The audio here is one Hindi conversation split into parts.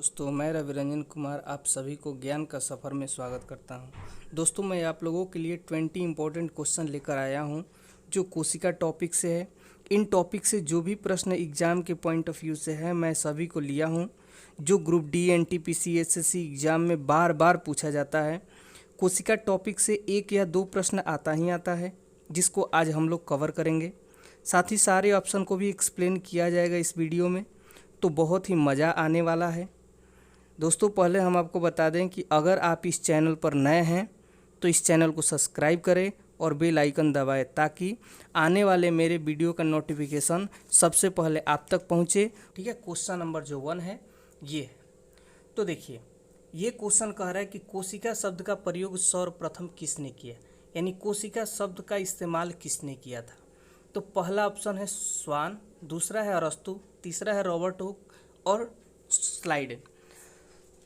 दोस्तों, मैं रवि रंजन कुमार आप सभी को ज्ञान का सफ़र में स्वागत करता हूं। दोस्तों, मैं आप लोगों के लिए 20 इंपॉर्टेंट क्वेश्चन लेकर आया हूं जो कोशिका टॉपिक से है। इन टॉपिक से जो भी प्रश्न एग्ज़ाम के पॉइंट ऑफ व्यू से है मैं सभी को लिया हूं, जो group D NTPC SSC exam में बार बार पूछा जाता है। कोशिका टॉपिक से एक या दो प्रश्न आता ही आता है, जिसको आज हम लोग कवर करेंगे। साथ ही सारे ऑप्शन को भी एक्सप्लेन किया जाएगा इस वीडियो में, तो बहुत ही मज़ा आने वाला है। दोस्तों, पहले हम आपको बता दें कि अगर आप इस चैनल पर नए हैं तो इस चैनल को सब्सक्राइब करें और बेल आइकन दबाएं, ताकि आने वाले मेरे वीडियो का नोटिफिकेशन सबसे पहले आप तक पहुंचे। ठीक है, क्वेश्चन नंबर जो 1 है ये है। तो देखिए, ये क्वेश्चन कह रहा है कि कोशिका शब्द का प्रयोग सर्वप्रथम किसने किया, यानी कोशिका शब्द का इस्तेमाल किसने किया था। तो पहला ऑप्शन है स्वान, दूसरा है अरस्तु, तीसरा है रॉबर्ट हुक और स्लाइडेन।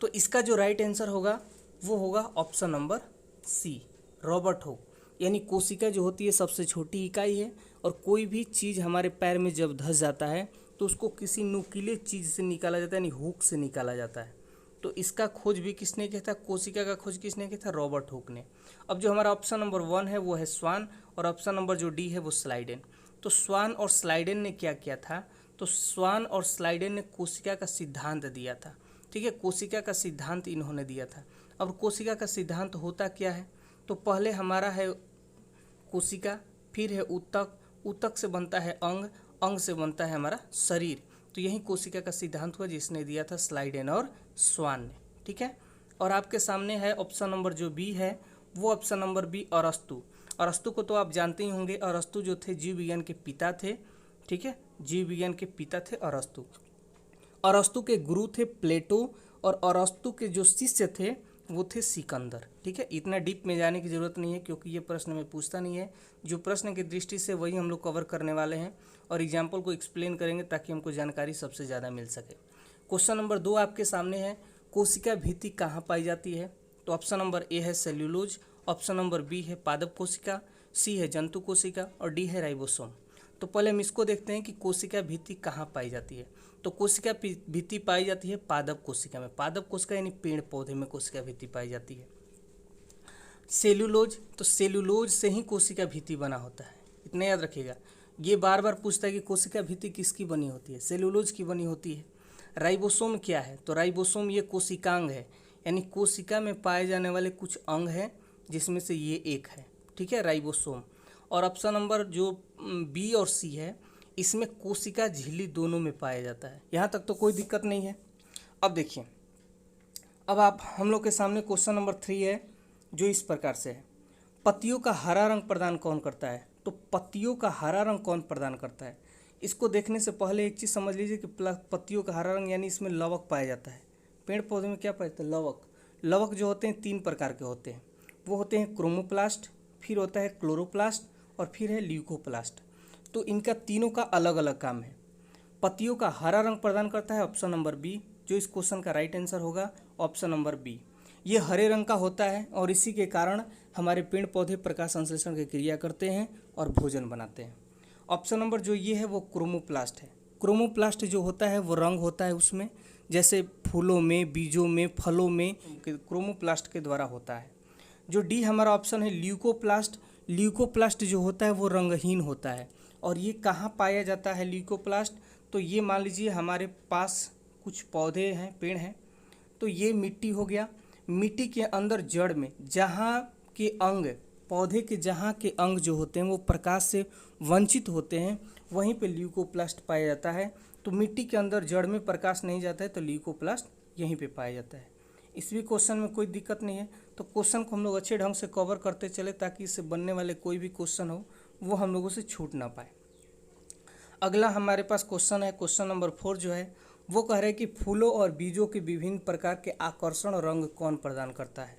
तो इसका जो राइट आंसर होगा वो होगा option number C, Robert Hooke. यानी कोशिका जो होती है सबसे छोटी इकाई है, और कोई भी चीज़ हमारे पैर में जब धंस जाता है तो उसको किसी नुकीले चीज़ से निकाला जाता है, यानी हुक से निकाला जाता है। तो इसका खोज भी किसने किया था, कोशिका का खोज किसने किया था, रॉबर्ट हुक ने। अब जो हमारा ऑप्शन नंबर 1 है वो है स्वान, और ऑप्शन नंबर जो डी है वो स्लाइडेन। तो स्वान और स्लाइडेन ने क्या किया था, तो स्वान और स्लाइडेन ने कोशिका का सिद्धांत दिया था। ठीक है, कोशिका का सिद्धांत इन्होंने दिया था। अब कोशिका का सिद्धांत होता क्या है, तो पहले हमारा है कोशिका, फिर है ऊतक, ऊतक से बनता है अंग, अंग से बनता है हमारा शरीर। तो यही कोशिका का सिद्धांत हुआ जिसने दिया था स्लाइडेन और स्वान ने। ठीक है, और आपके सामने है ऑप्शन नंबर जो बी है वो ऑप्शन नंबर बी, अरस्तु। अरस्तु को तो आप जानते ही होंगे, अरस्तु जो थे जीव विज्ञान के पिता थे। ठीक है, जीव विज्ञान के पिता थे अरस्तु। अरस्तु के गुरु थे प्लेटो, और अरस्तु के जो शिष्य थे वो थे सिकंदर। ठीक है, इतना डीप में जाने की ज़रूरत नहीं है क्योंकि ये प्रश्न में पूछता नहीं है। जो प्रश्न की दृष्टि से वही हम लोग कवर करने वाले हैं और एग्जाम्पल को एक्सप्लेन करेंगे ताकि हमको जानकारी सबसे ज़्यादा मिल सके। क्वेश्चन नंबर 2 आपके सामने है, कोशिका भित्ति कहाँ पाई जाती है। तो ऑप्शन नंबर ए है सेल्यूलोज, ऑप्शन नंबर बी है पादप कोशिका, सी है जंतु कोशिका और डी है राइबोसोम। तो पहले हम इसको देखते हैं कि कोशिका भित्ति कहाँ पाई जाती है। तो कोशिका भित्ति पाई जाती है पादप कोशिका में। पादप कोशिका यानी पेड़ पौधे में कोशिका भित्ति पाई जाती है। सेल्यूलोज, तो सेल्यूलोज से ही कोशिका भित्ति बना होता है, इतना याद रखिएगा। ये बार बार पूछता है कि कोशिका भित्ति किसकी बनी होती है, सेल्यूलोज की बनी होती है। राइबोसोम क्या है, तो राइबोसोम ये कोशिकांग है, यानी कोशिका में पाए जाने वाले कुछ अंग हैं जिसमें से ये एक है। ठीक है, राइबोसोम। और ऑप्शन नंबर जो बी और सी है इसमें कोशिका झिल्ली दोनों में पाया जाता है। यहाँ तक तो कोई दिक्कत नहीं है। अब देखिए, अब आप हम लोग के सामने क्वेश्चन नंबर 3 है जो इस प्रकार से है, पत्तियों का हरा रंग प्रदान कौन करता है। तो पत्तियों का हरा रंग कौन प्रदान करता है, इसको देखने से पहले एक चीज़ समझ लीजिए कि पत्तियों का हरा रंग यानी इसमें लवक पाया जाता है। पेड़ पौधे में क्या पाया जाता है, लवक। लवक जो होते हैं 3 प्रकार के होते हैं, वो होते हैं क्रोमोप्लास्ट, फिर होता है क्लोरोप्लास्ट और फिर है ल्यूकोप्लास्ट। तो इनका तीनों का अलग अलग काम है। पत्तियों का हरा रंग प्रदान करता है ऑप्शन नंबर बी, जो इस क्वेश्चन का राइट आंसर होगा ऑप्शन नंबर बी। ये हरे रंग का होता है और इसी के कारण हमारे पेड़ पौधे प्रकाश संश्लेषण की क्रिया करते हैं और भोजन बनाते हैं। ऑप्शन नंबर जो ये है वो क्रोमोप्लास्ट है। क्रोमोप्लास्ट जो होता है वो रंग होता है उसमें, जैसे फूलों में, बीजों में, फलों में क्रोमोप्लास्ट के द्वारा होता है। जो डी हमारा ऑप्शन है ल्यूकोप्लास्ट, ल्यूकोप्लास्ट जो होता है वो रंगहीन होता है। और ये कहाँ पाया जाता है ल्यूकोप्लास्ट, तो ये मान लीजिए हमारे पास कुछ पौधे हैं, पेड़ हैं, तो ये मिट्टी हो गया। मिट्टी के अंदर जड़ में जहाँ के अंग, पौधे के जहाँ के अंग जो होते हैं वो प्रकाश से वंचित होते हैं, वहीं पे ल्यूकोप्लास्ट पाया जाता है। तो मिट्टी के अंदर जड़ में प्रकाश नहीं जाता है तो ल्यूकोप्लास्ट यहीं पे पाया जाता है। इस भी क्वेश्चन में कोई दिक्कत नहीं है। तो क्वेश्चन को हम लोग अच्छे ढंग से कवर करते चले ताकि इससे बनने वाले कोई भी क्वेश्चन हो वो हम लोगों से छूट ना पाए। अगला हमारे पास क्वेश्चन है, क्वेश्चन नंबर 4 जो है वो कह रहे हैं कि फूलों और बीजों के विभिन्न प्रकार के आकर्षण रंग कौन प्रदान करता है।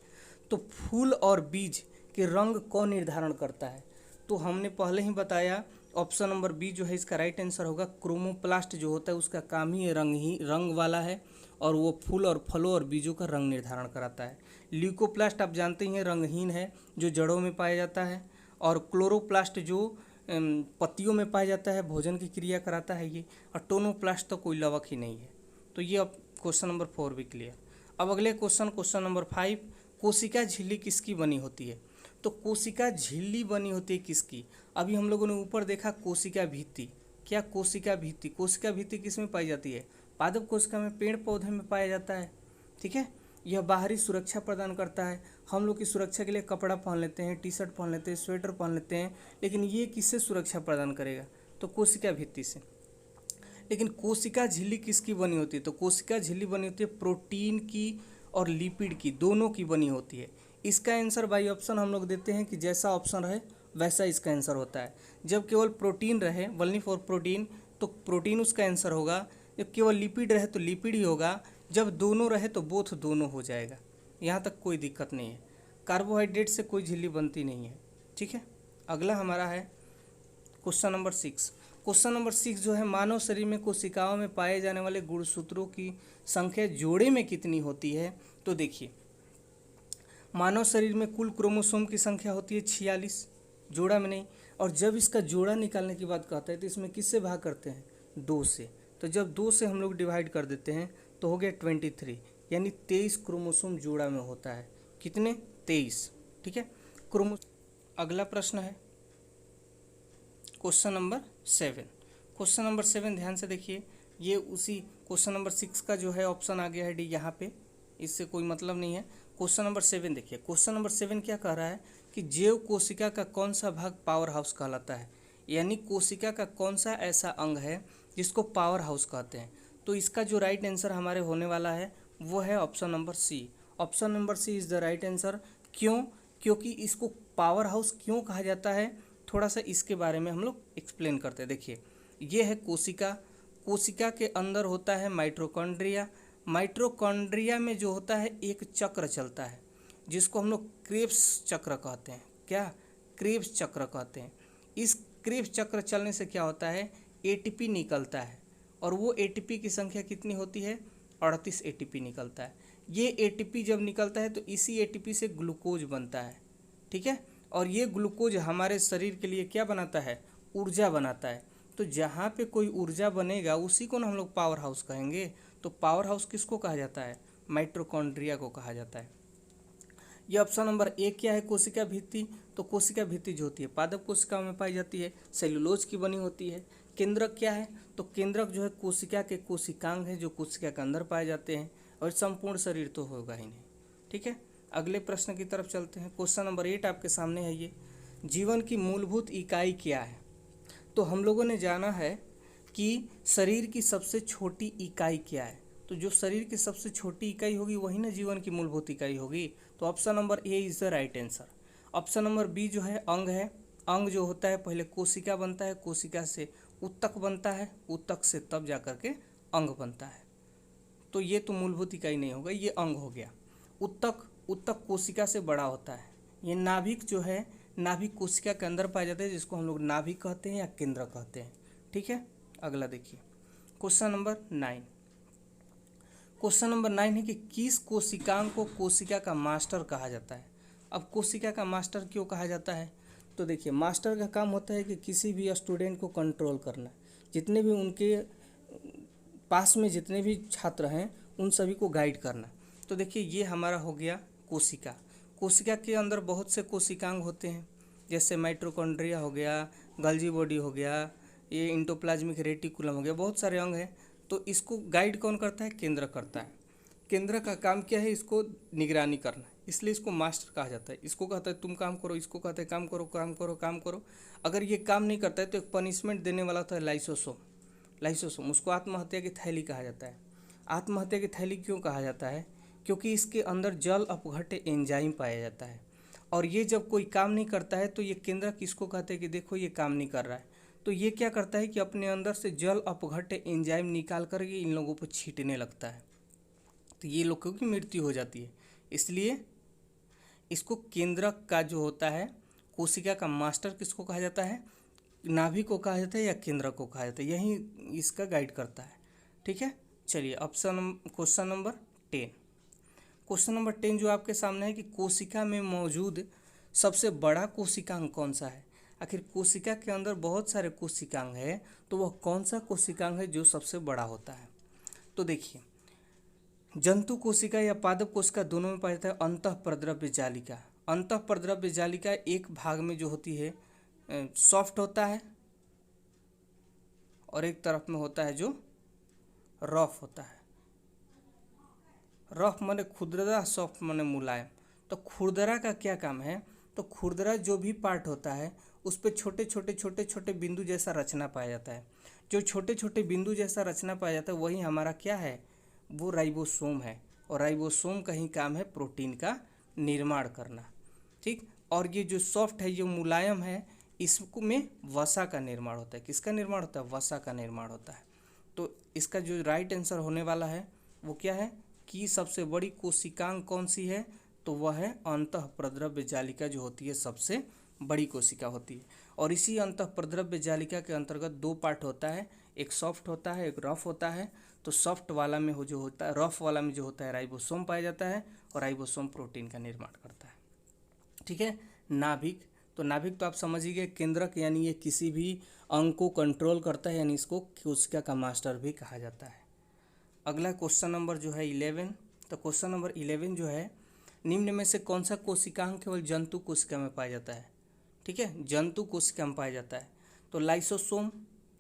तो फूल और बीज के रंग कौन निर्धारण करता है, तो हमने पहले ही बताया ऑप्शन नंबर बी जो है इसका राइट आंसर होगा। क्रोमोप्लास्ट जो होता है उसका काम ही रंग वाला है, और वो फूल और फलों और बीजों का रंग निर्धारण कराता है। ल्यूकोप्लास्ट आप जानते ही हैं रंगहीन है, जो जड़ों में पाया जाता है, और क्लोरोप्लास्ट जो पत्तियों में पाया जाता है, भोजन की क्रिया कराता है ये, और टोनोप्लास्ट तो कोई लवक ही नहीं है। तो ये अब क्वेश्चन नंबर 4 भी क्लियर। अब अगले क्वेश्चन नंबर 5, कोशिका झिल्ली किसकी बनी होती है? तो कोशिका झिल्ली बनी होती है किसकी? अभी हम लोगों ने ऊपर देखा कोशिका भित्ति। क्या कोशिका भित्ति? कोशिका भित्ति किस में पाई जाती है? पादप कोशिका में, पेड़ पौधे में पाया जाता है। ठीक है, यह बाहरी सुरक्षा प्रदान करता है। हम लोग की सुरक्षा के लिए कपड़ा पहन लेते हैं, टी शर्ट पहन लेते हैं, स्वेटर पहन लेते हैं, लेकिन ये किससे सुरक्षा प्रदान करेगा? तो कोशिका भित्ति से। लेकिन कोशिका झिल्ली किसकी बनी होती है? तो कोशिका झिल्ली बनी होती है प्रोटीन की और लिपिड की, दोनों की बनी होती है। इसका आंसर बाई ऑप्शन हम लोग देते हैं कि जैसा ऑप्शन रहे वैसा इसका आंसर होता है। जब केवल प्रोटीन रहे, ओनली फॉर प्रोटीन, तो प्रोटीन उसका आंसर होगा। जब केवल लिपिड रहे तो लिपिड ही होगा। जब दोनों रहे तो बोथ दोनों हो जाएगा। यहाँ तक कोई दिक्कत नहीं है। कार्बोहाइड्रेट से कोई झिल्ली बनती नहीं है। ठीक है, अगला हमारा है क्वेश्चन नंबर 6। क्वेश्चन नंबर 6 जो है, मानव शरीर में कोशिकाओं में पाए जाने वाले गुणसूत्रों की संख्या जोड़े में कितनी होती है? तो देखिए, मानव शरीर में कुल क्रोमोसोम की संख्या होती है 46, जोड़ा में नहीं। और जब इसका जोड़ा निकालने की बात कहते हैं तो इसमें किससे भाग करते हैं? 2 से। तो जब 2 से हम लोग डिवाइड कर देते हैं तो हो गया 23, यानी 23 क्रोमोसोम जोड़ा में होता है। कितने? 23। ठीक है, अगला प्रश्न है क्वेश्चन नंबर 7। क्वेश्चन नंबर 7 ध्यान से देखिए, ये उसी क्वेश्चन नंबर 6 का जो है ऑप्शन आ गया है डी यहाँ पे, इससे कोई मतलब नहीं है। क्वेश्चन नंबर 7 देखिए, क्वेश्चन नंबर 7 क्या कह रहा है कि जैव कोशिका का कौन सा भाग पावर हाउस कहलाता है? यानी कोशिका का कौन सा ऐसा अंग है जिसको पावर हाउस कहते हैं? तो इसका जो राइट आंसर हमारे होने वाला है वो है option number C. Option number C is the right answer. क्यों? क्योंकि इसको पावर हाउस क्यों कहा जाता है, थोड़ा सा इसके बारे में हम लोग एक्सप्लेन करते हैं। देखिए, ये है कोशिका। कोशिका के अंदर होता है माइटोकॉन्ड्रिया। माइटोकॉन्ड्रिया में जो होता है एक चक्र चलता है जिसको हम लोग क्रेब्स चक्र कहते हैं। क्या? क्रेब्स चक्र कहते हैं। इस क्रेब्स चक्र चलने से क्या होता है? एटीपी निकलता है, और वो एटीपी की संख्या कितनी होती है? 38 एटीपी निकलता है। ये एटीपी जब निकलता है तो इसी एटीपी से ग्लूकोज बनता है। ठीक है, और ये ग्लूकोज हमारे शरीर के लिए क्या बनाता है? ऊर्जा बनाता है। तो जहाँ पे कोई ऊर्जा बनेगा उसी को ना हम लोग पावर हाउस कहेंगे। तो पावर हाउस किसको कहा जाता है? माइटोकॉन्ड्रिया को कहा जाता है। ये ऑप्शन नंबर 1 क्या है? कोशिका भित्ति। तो कोशिका भित्ति जो होती है पादप कोशिकाओं में पाई जाती है, सेलुलोज की बनी होती है। केंद्रक क्या है? तो केंद्रक जो है कोशिका के कोशिकांग है जो कोशिका के अंदर पाए जाते हैं, और संपूर्ण शरीर तो होगा ही नहीं। ठीक है, अगले प्रश्न की तरफ चलते हैं। क्वेश्चन नंबर 8 आपके सामने है। ये जीवन की मूलभूत इकाई क्या है? तो हम लोगों ने जाना है कि शरीर की सबसे छोटी इकाई क्या है। तो जो शरीर की सबसे छोटी इकाई होगी वही ना जीवन की मूलभूत इकाई होगी। तो option number A is the right answer. Option number B जो है अंग है। अंग जो होता है पहले कोशिका बनता है, कोशिका से ऊतक बनता है, ऊतक से तब जा कर के अंग बनता है। तो ये तो मूलभूत इकाई नहीं होगा, ये अंग हो गया। ऊतक, ऊतक कोशिका से बड़ा होता है। ये नाभिक जो है, नाभिक कोशिका के अंदर पाया जाता है जिसको हम लोग नाभिक कहते हैं या केंद्र कहते हैं। ठीक है, अगला देखिए क्वेश्चन नंबर 9। क्वेश्चन नंबर 9 है कि किस कोशिकांग को कोशिका का मास्टर कहा जाता है? अब कोशिका का मास्टर क्यों कहा जाता है? तो देखिए, मास्टर का काम होता है कि किसी भी स्टूडेंट को कंट्रोल करना, जितने भी उनके पास में जितने भी छात्र हैं उन सभी को गाइड करना। तो देखिए, ये हमारा हो गया कोशिका। कोशिका के अंदर बहुत से कोशिकांग होते हैं, जैसे माइटोकॉन्ड्रिया हो गया, गल्जी बॉडी हो गया, ये इंडोप्लाज्मिक रेटिकुलम हो गया, बहुत सारे अंग हैं। तो इसको गाइड कौन करता है? केंद्र करता है। केंद्र का काम क्या है? इसको निगरानी करना, इसलिए इसको मास्टर कहा जाता है। इसको कहता है तुम काम करो, इसको कहते हैं काम करो काम करो काम करो। अगर ये काम नहीं करता है तो एक पनिशमेंट देने वाला होता है लाइसोसोम। लाइसोसोम, उसको आत्महत्या की थैली कहा जाता है। आत्महत्या की थैली क्यों कहा जाता है? क्योंकि इसके अंदर जल अपघट्य एंजाइम पाया जाता है, और ये जब कोई काम नहीं करता है तो ये केंद्र किसको कहते हैं कि देखो ये काम नहीं कर रहा है, तो ये क्या करता है कि अपने अंदर से जल अपघट्य एंजाइम निकाल कर ये इन लोगों पर छींटने लगता है, तो ये लोगों की मृत्यु हो जाती है। इसलिए इसको केंद्रक का जो होता है, कोशिका का मास्टर किसको कहा जाता है? नाभिक को कहा जाता है या केंद्रक को कहा जाता है, यही इसका गाइड करता है। ठीक है, चलिए क्वेश्चन नंबर 10। क्वेश्चन नंबर 10 जो आपके सामने है कि कोशिका में मौजूद सबसे बड़ा कोशिकांग कौन सा है? आखिर कोशिका के अंदर बहुत सारे कोशिकांग है, तो वह कौन सा कोशिकांग है जो सबसे बड़ा होता है? तो देखिए, जंतु कोशिका या पादप कोशिका दोनों में पाया जाता है अंतःप्रद्रव्य जालिका। अंतःप्रद्रव्य जालिका एक भाग में जो होती है सॉफ्ट होता है और एक तरफ में होता है जो रफ होता है। रफ माने खुरदरा, सॉफ्ट माने मुलायम। तो खुरदरा का क्या काम है? तो खुरदरा जो भी पार्ट होता है उस पर छोटे छोटे छोटे छोटे बिंदु जैसा रचना पाया जाता है। जो छोटे छोटे बिंदु जैसा रचना पाया जाता है वही हमारा क्या है? वो राइबोसोम है। और राइबोसोम का ही काम है प्रोटीन का निर्माण करना। ठीक। और ये जो सॉफ्ट है, जो मुलायम है, इसमें वसा का निर्माण होता है। किसका निर्माण होता है? वसा का निर्माण होता है। तो इसका जो राइट आंसर होने वाला है वो क्या है कि सबसे बड़ी कोशिकांग कौन सी है? तो वह है अंतःप्रद्रव्य जालिका जो होती है सबसे बड़ी कोशिका होती है। और इसी अंतःप्रद्रव्य जालिका के अंतर्गत दो पार्ट होता है, एक सॉफ्ट होता है, एक रफ होता है। तो सॉफ्ट वाला में जो होता है, रफ वाला में जो होता है राइबोसोम पाया जाता है और राइबोसोम प्रोटीन का निर्माण करता है। ठीक है। नाभिक, तो नाभिक तो आप समझ ही गए, केंद्रक, यानी ये किसी भी अंग को कंट्रोल करता है, यानी इसको कोशिका का मास्टर भी कहा जाता है। अगला क्वेश्चन नंबर जो है 11। तो क्वेश्चन नंबर 11 जो है, निम्न में से कौन सा कोशिकांग केवल जंतु कोशिका में पाया जाता है? ठीक है, जंतु कोशिका में पाया जाता है। तो लाइसोसोम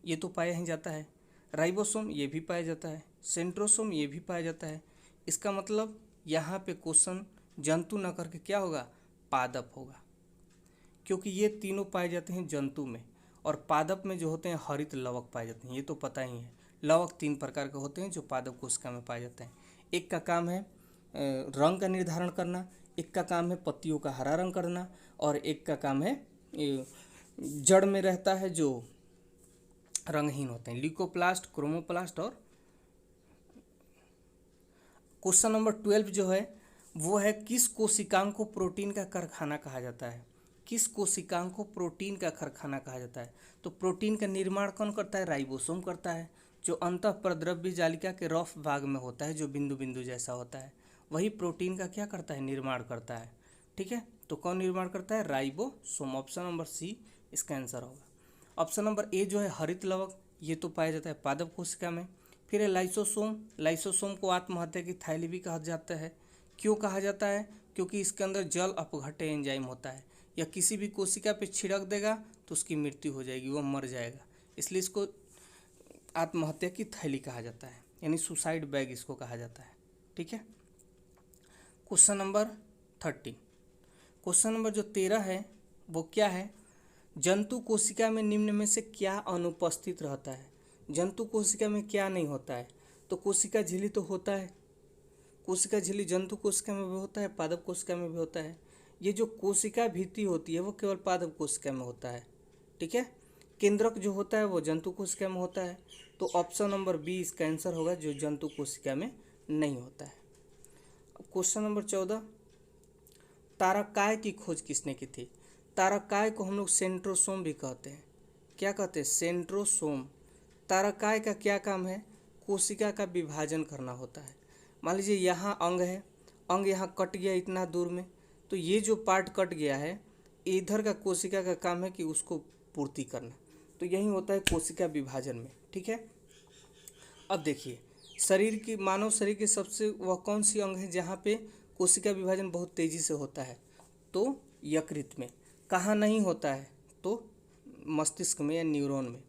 ये तो पाया ही जाता है, राइबोसोम ये भी पाया जाता है, सेंट्रोसोम ये भी पाया जाता है। इसका मतलब यहाँ पे क्वेश्चन जंतु न करके क्या होगा? पादप होगा, क्योंकि ये तीनों पाए जाते हैं जंतु में। और पादप में जो होते हैं हरित लवक पाए जाते हैं, ये तो पता ही है। लवक 3 प्रकार के होते हैं जो पादप कोशिका में पाए जाते हैं। एक का काम है रंग का निर्धारण करना, एक का काम है पत्तियों का हरा रंग करना, और एक का काम है जड़ में रहता है जो रंगहीन होते हैं, ल्यूकोप्लास्ट, क्रोमोप्लास्ट। और क्वेश्चन नंबर 12 जो है वो है, किस कोशिकांग को प्रोटीन का कारखाना कहा जाता है? किस कोशिकांग को प्रोटीन का कारखाना कहा जाता है? तो प्रोटीन का निर्माण कौन करता है? राइबोसोम करता है, जो अंतःप्रद्रव्य जालिका के रफ भाग में होता है, जो बिंदु बिंदु जैसा होता है, वही प्रोटीन का क्या करता है? निर्माण करता है। ठीक है, तो कौन निर्माण करता है? राइबोसोम। ऑप्शन नंबर सी इसका आंसर होगा। ऑप्शन नंबर ए जो है हरित लवक, ये तो पाया जाता है पादप कोशिका में। फिर है लाइसोसोम। लाइसोसोम को आत्महत्या की थैली भी कहा जाता है। क्यों कहा जाता है? क्योंकि इसके अंदर जल अपघट्य एंजाइम होता है, या किसी भी कोशिका पे छिड़क देगा तो उसकी मृत्यु हो जाएगी, वो मर जाएगा, इसलिए इसको आत्महत्या की थैली कहा जाता है, यानी सुसाइड बैग इसको कहा जाता है। ठीक है। Question number 13। क्वेश्चन नंबर जो 13 है वो क्या है? जंतु कोशिका में निम्न में से क्या अनुपस्थित रहता है? जंतु कोशिका में क्या नहीं होता है? तो कोशिका झिल्ली तो होता है, कोशिका झिल्ली जंतु कोशिका में भी होता है, पादप कोशिका में भी होता है। ये जो कोशिका भित्ति होती है वो केवल पादप कोशिका में होता है। ठीक है। केंद्रक जो होता है वो जंतु कोशिका में होता है। तो ऑप्शन नंबर बी इसका आंसर होगा, जो जंतु कोशिका में नहीं होता है। क्वेश्चन नंबर 14, तारकाय की खोज किसने की थी? तारकाय को हम लोग सेंट्रोसोम भी कहते हैं। क्या कहते हैं? सेंट्रोसोम। तारकाय का क्या काम है? कोशिका का विभाजन करना होता है। मान लीजिए यहाँ अंग है, अंग यहाँ कट गया इतना दूर में, तो ये जो पार्ट कट गया है इधर का कोशिका का काम है कि उसको पूर्ति करना। तो यही होता है कोशिका विभाजन में। ठीक है। अब देखिए, शरीर की, मानव शरीर के सबसे वह कौन सी अंग है जहाँ पे कोशिका विभाजन बहुत तेज़ी से होता है? तो यकृत में। कहाँ नहीं होता है? तो मस्तिष्क में या न्यूरॉन में।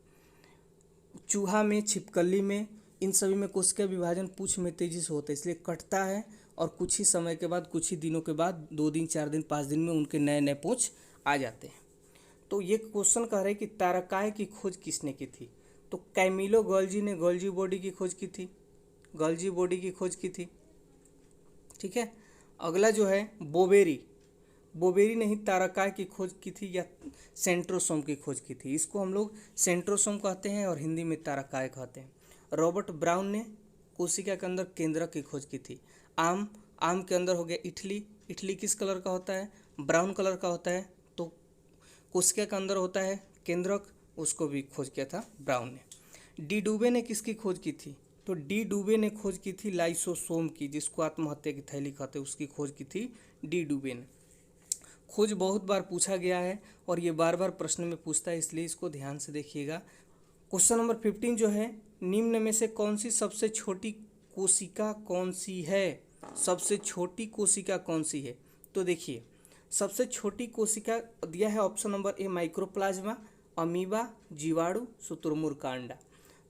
चूहा में, छिपकली में, इन सभी में कोशिका विभाजन पूंछ में तेजी से होता है, इसलिए कटता है और कुछ ही समय के बाद, कुछ ही दिनों के बाद, 2 दिन 4 दिन 5 दिन में उनके नए नए पूंछ आ जाते हैं। तो ये क्वेश्चन कह रहे हैं कि तारकाय की खोज किसने की थी? तो कैमिलो गोल्जी ने गोल्जी बॉडी की खोज की थी, गोल्जी बॉडी की खोज की थी। ठीक है। अगला जो है बोबेरी, बोबेरी ने ही तारकाय की खोज की थी या सेंट्रोसोम की खोज की थी? इसको हम लोग सेंट्रोसोम कहते हैं और हिंदी में तारकाय कहते हैं। रॉबर्ट ब्राउन ने कोशिका के अंदर केंद्रक की खोज की थी। आम, आम के अंदर हो गया इटली, इटली किस कलर का होता है? ब्राउन कलर का होता है। तो कोशिका के अंदर होता है केंद्रक, उसको भी खोज किया था ब्राउन ने। डी डुबे ने किसकी खोज की थी? तो डी डुबे ने खोज की थी लाइसोसोम की, जिसको आत्महत्या की थैली कहते हैं, उसकी खोज की थी डी डुबे ने। खोज बहुत बार पूछा गया है और ये बार बार प्रश्न में पूछता है, इसलिए इसको ध्यान से देखिएगा। क्वेश्चन नंबर 15 जो है, निम्न में से कौन सी सबसे छोटी कोशिका कौन सी है, सबसे छोटी कोशिका कौन सी है। तो देखिए सबसे छोटी कोशिका दिया है ऑप्शन नंबर ए माइक्रोप्लाज्मा, अमीबा, जीवाणु, शुतुरमुर्ग का अंडा।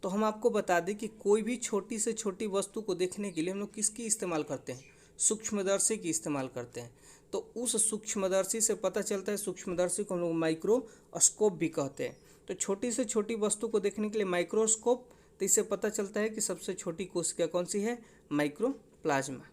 तो हम आपको बता दें कि कोई भी छोटी से छोटी वस्तु को देखने के लिए हम लोग किसकी इस्तेमाल करते हैं, सूक्ष्मदर्शी की इस्तेमाल करते हैं। तो उस सूक्ष्मदर्शी से पता चलता है, सूक्ष्मदर्शी को हम लोग माइक्रोस्कोप भी कहते हैं। तो छोटी से छोटी वस्तु को देखने के लिए माइक्रोस्कोप, तो इससे पता चलता है कि सबसे छोटी कोशिका कौन सी है, माइक्रोप्लाज्मा।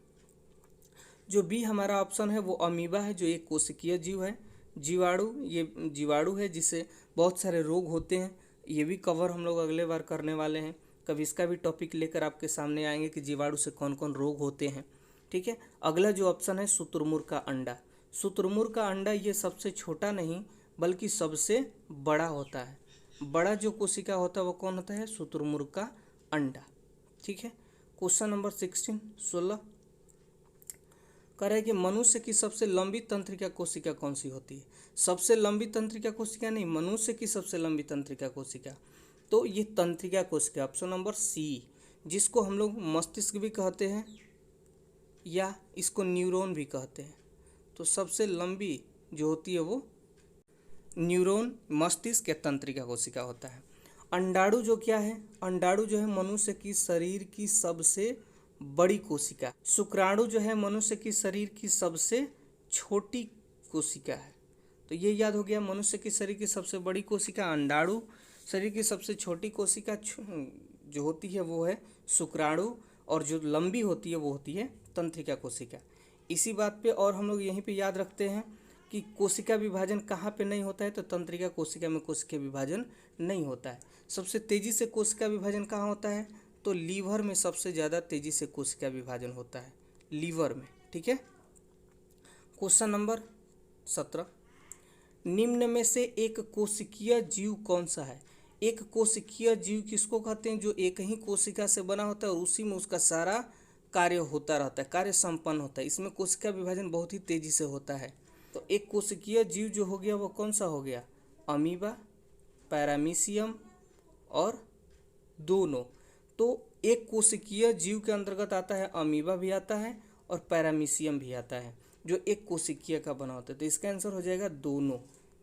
जो बी हमारा ऑप्शन है वो अमीबा है, जो एक कोशिकीय जीव है। जीवाणु, ये जीवाणु है जिससे बहुत सारे रोग होते हैं, ये भी कवर हम लोग अगले बार करने वाले हैं। कभी इसका भी टॉपिक लेकर आपके सामने आएंगे कि जीवाणु से कौन कौन रोग होते हैं। ठीक है, अगला जो ऑप्शन है शुतुरमुर्ग का अंडा। शुतुरमुर्ग का अंडा ये सबसे छोटा नहीं बल्कि सबसे बड़ा होता है। बड़ा जो कोशिका होता है वो कौन होता है, शुतुरमुर्ग का अंडा। ठीक है, क्वेश्चन नंबर 16 कह रहा है कि मनुष्य की सबसे लंबी तंत्रिका कोशिका कौन सी होती है। सबसे लंबी तंत्रिका कोशिका नहीं, मनुष्य की सबसे लंबी तंत्रिका कोशिका, तो ये तंत्रिका कोशिका ऑप्शन नंबर सी, जिसको हम लोग मस्तिष्क भी कहते हैं या इसको न्यूरॉन भी कहते हैं। तो सबसे लंबी जो होती है वो न्यूरॉन, मस्तिष्क या तंत्रिका कोशिका होता है। अंडाणु जो क्या है, अंडाणु जो है मनुष्य की शरीर की सबसे बड़ी कोशिका। शुक्राणु जो है मनुष्य की शरीर की सबसे छोटी कोशिका है। तो ये याद हो गया, मनुष्य की शरीर की सबसे बड़ी कोशिका अंडाणु, शरीर की सबसे छोटी कोशिका जो होती है वो है शुक्राणु, और जो लंबी होती है वो होती है तंत्रिका कोशिका। इसी बात पे और हम लोग यहीं पे याद रखते हैं कि कोशिका विभाजन कहाँ पे नहीं होता है, तो तंत्रिका कोशिका में कोशिका विभाजन नहीं होता है। सबसे तेजी से कोशिका विभाजन कहाँ होता है, तो लीवर में सबसे ज़्यादा तेजी से कोशिका विभाजन होता है, लीवर में। ठीक है, क्वेश्चन नंबर 17 निम्न में से एक कोशिकीय जीव कौन सा है। एक कोशिकीय जीव किसको कहते हैं, जो एक ही कोशिका से बना होता है और उसी में उसका सारा कार्य होता रहता है, कार्य संपन्न होता है। इसमें कोशिका विभाजन बहुत ही तेजी से होता है। तो एक कोशिकीय जीव जो हो गया वो कौन सा हो गया, अमीबा, पैरामीशियम और दोनों। तो एक कोशिकीय जीव के अंतर्गत आता है अमीबा भी आता है और पैरामीशियम भी आता है, जो एक कोशिकीय का बना होता है। तो इसका आंसर हो जाएगा दोनों,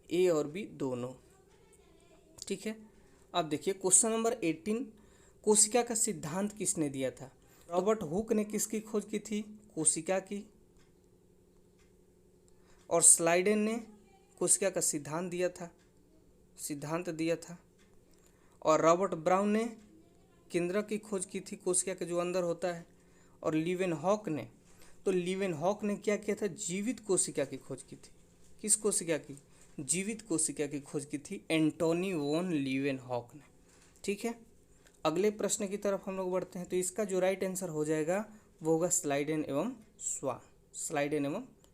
ए और बी दोनों। ठीक है, अब देखिए क्वेश्चन नंबर 18 कोशिका का सिद्धांत किसने दिया था। रॉबर्ट हुक ने किसकी खोज की थी, कोशिका की, और स्लाइडेन ने कोशिका का सिद्धांत दिया था, और रॉबर्ट ब्राउन ने केंद्रक की खोज की थी, कोशिका के जो अंदर होता है, और लीवेनहॉक ने क्या किया था, जीवित कोशिका की खोज की थी। किस कोशिका की, जीवित कोशिका की खोज की थी एंटोनी वॉन लीवेनहॉक ने। ठीक है, अगले प्रश्न की तरफ हम लोग बढ़ते हैं। तो इसका जो राइट आंसर हो जाएगा वो होगा स्लाइडेन एवं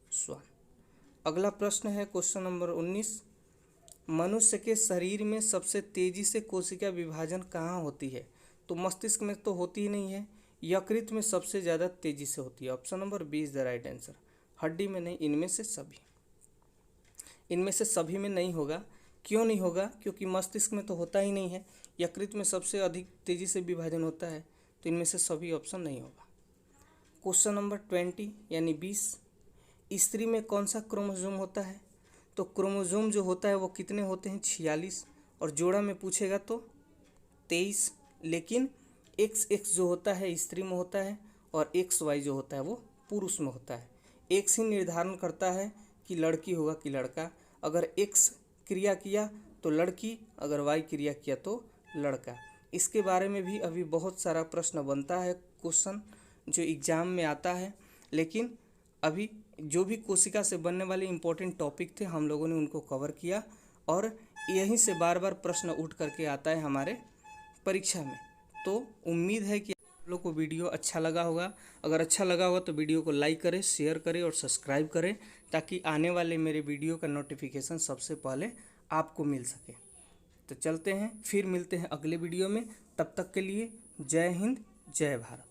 स्वान। अगला प्रश्न है क्वेश्चन नंबर 19 मनुष्य के शरीर में सबसे तेजी से कोशिका विभाजन कहाँ होती है। तो मस्तिष्क में तो होती ही नहीं है, यकृत में सबसे ज़्यादा तेजी से होती है। Option number B is the right answer. हड्डी में नहीं, इनमें से सभी में नहीं होगा। क्यों नहीं होगा, क्योंकि मस्तिष्क में तो होता ही नहीं है, यकृत में सबसे अधिक तेजी से विभाजन होता है, तो इनमें से सभी ऑप्शन नहीं होगा। क्वेश्चन नंबर 20 यानी 20 स्त्री में कौन सा क्रोमोसोम होता है। तो क्रोमोसोम जो होता है वो कितने होते हैं, 46, और जोड़ा में पूछेगा तो 23, लेकिन XX जो होता है स्त्री में होता है और XY जो होता है वो पुरुष में होता है। X ही निर्धारण करता है कि लड़की होगा कि लड़का। अगर X क्रिया किया तो लड़की, अगर Y क्रिया किया तो लड़का। इसके बारे में भी अभी बहुत सारा प्रश्न बनता है, क्वेश्चन जो एग्ज़ाम में आता है, लेकिन अभी जो भी कोशिका से बनने वाले इम्पोर्टेंट टॉपिक थे हम लोगों ने उनको कवर किया, और यहीं से बार बार प्रश्न उठ करके आता है हमारे परीक्षा में। तो उम्मीद है कि आप लोग को वीडियो अच्छा लगा होगा। अगर अच्छा लगा होगा तो वीडियो को लाइक करें, शेयर करें और सब्सक्राइब करें, ताकि आने वाले मेरे वीडियो का नोटिफिकेशन सबसे पहले आपको मिल सके। तो चलते हैं, फिर मिलते हैं अगले वीडियो में। तब तक के लिए जय हिंद, जय भारत।